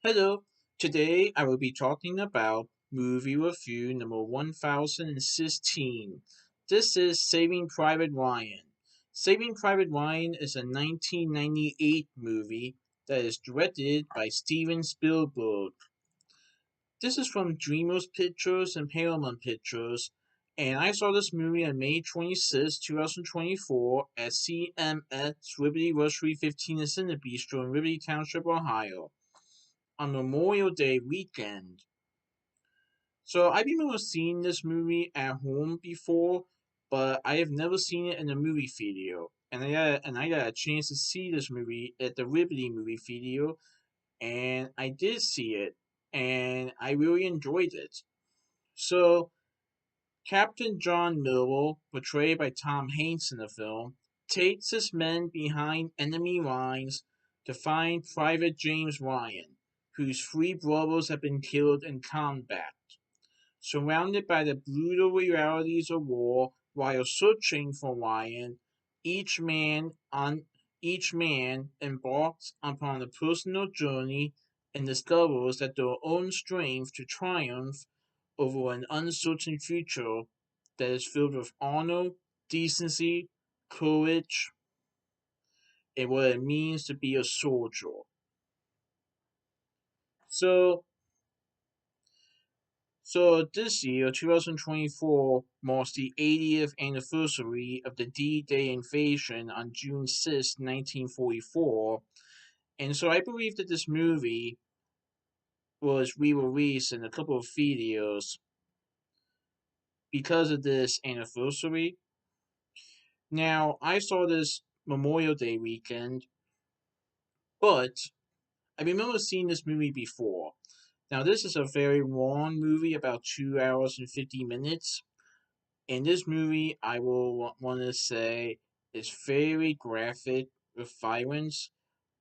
Hello, today I will be talking about movie review number 1016. This is Saving Private Ryan. Saving Private Ryan is a 1998 movie that is directed by Steven Spielberg. This is from DreamWorks Pictures and Paramount Pictures, and I saw this movie on May 26, 2024 at CMX Liberty Luxury 15 in Cinebistro in Liberty Township, Ohio on Memorial Day weekend. So I remember seeing this movie at home before, but I have never seen it in a movie theater. And I got a chance to see this movie at the Liberty movie theater, and I did see it, and I really enjoyed it. So Captain John Miller, portrayed by Tom Hanks in the film, takes his men behind enemy lines to find Private James Ryan, whose three brothers have been killed in combat. Surrounded by the brutal realities of war while searching for Ryan, each man on each man embarks upon a personal journey and discovers that their own strength to triumph over an uncertain future that is filled with honor, decency, courage, and what it means to be a soldier. So, so this year, 2024, marks the 80th anniversary of the D-Day invasion on June 6, 1944, and so I believe that this movie was re-released in a couple of theaters because of this anniversary. Now, I saw this Memorial Day weekend, but I remember seeing this movie before. Now, this is a very long movie, about 2 hours and 50 minutes. In this movie, I will want to say is very graphic with violence,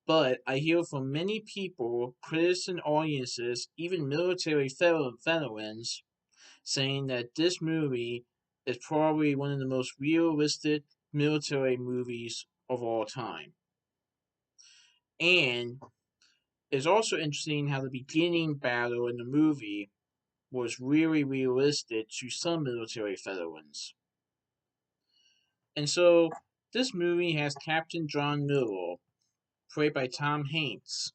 but I hear from many people, critics and audiences, even military veterans, saying that this movie is probably one of the most realistic military movies of all time. And it's also interesting how the beginning battle in the movie was really realistic to some military veterans. And so this movie has Captain John Miller, played by Tom Hanks,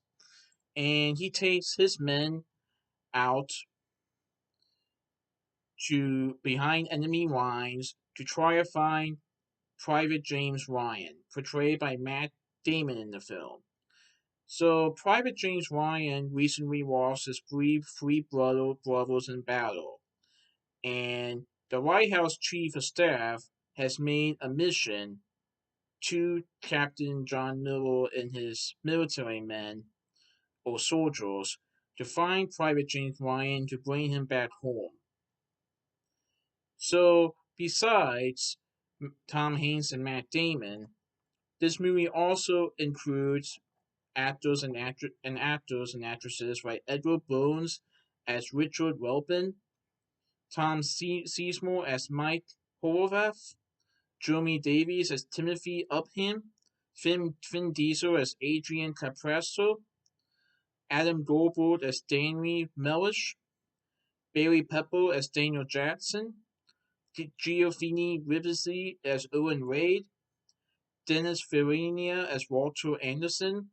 and he takes his men out to behind enemy lines to try to find Private James Ryan, portrayed by Matt Damon in the film. So Private James Ryan recently lost his three brothers in battle, and the White House Chief of Staff has made a mission to Captain John Miller and his military men or soldiers to find Private James Ryan to bring him back home. So, besides Tom Hanks and Matt Damon, this movie also includes actors and actresses like Edward Bones as Richard Welpen, Tom Sizemore as Mike Horvath, Jeremy Davies as Timothy Upham, Finn Diesel as Adrian Capresso, Adam Goldberg as Danny Mellish, Barry Pepper as Daniel Jackson, Giovanni Ribisi as Owen Wade, Dennis Farina as Walter Anderson,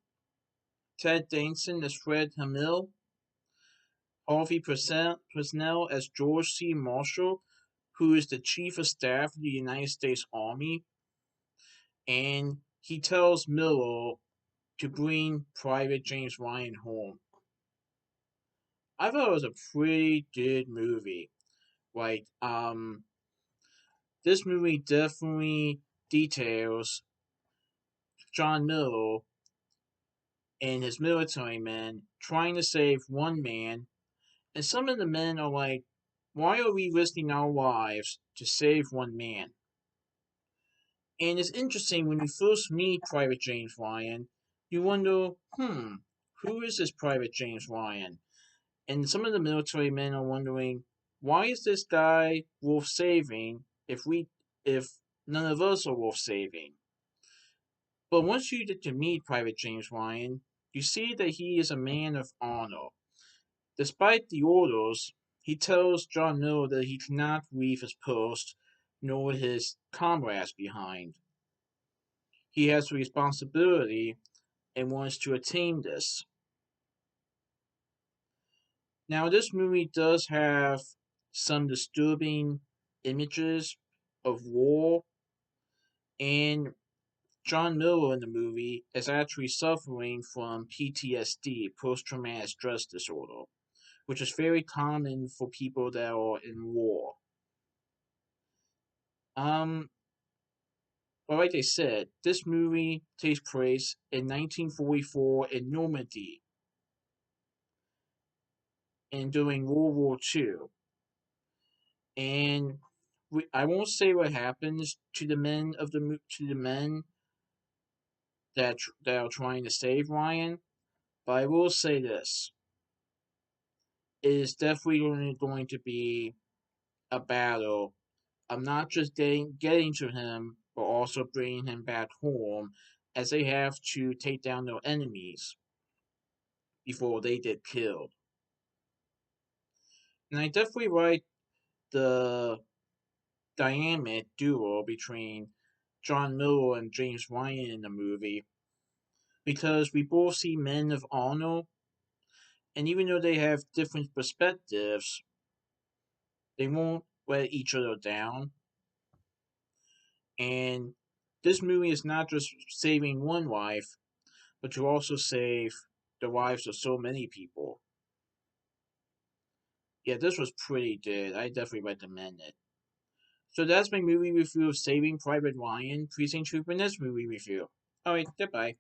Ted Danson as Fred Hamill, Harvey Presnell as George C. Marshall, who is the Chief of Staff of the United States Army, and he tells Miller to bring Private James Ryan home. I thought it was a pretty good movie. Like, this movie definitely details John Miller and his military men trying to save one man, and some of the men are like, why are we risking our lives to save one man? And it's interesting when you first meet Private James Ryan, you wonder, who is this Private James Ryan? And some of the military men are wondering, why is this guy worth saving if none of us are worth saving? But once you get to meet Private James Ryan, you see that he is a man of honor. Despite the orders, he tells John Miller that he cannot leave his post nor his comrades behind. He has a responsibility and wants to attain this. Now, this movie does have some disturbing images of war, and John Miller in the movie is actually suffering from PTSD, post traumatic stress disorder, which is very common for people that are in war. Um, well, like I said, this movie takes place in 1944 in Normandy and during World War II. And I won't say what happens to the men of to the men that are trying to save Ryan, but I will say this: it is definitely going to be a battle. I'm not just getting to him, but also bringing him back home, as they have to take down their enemies before they get killed. And I definitely like the dynamic duo between John Miller and James Ryan in the movie, because we both see men of honor, and even though they have different perspectives, they won't let each other down. And this movie is not just saving one life, but to also save the lives of so many people. Yeah, this was pretty good. I definitely recommend it. So that's my movie review of Saving Private Ryan. Please tune in for next movie review. Alright, goodbye.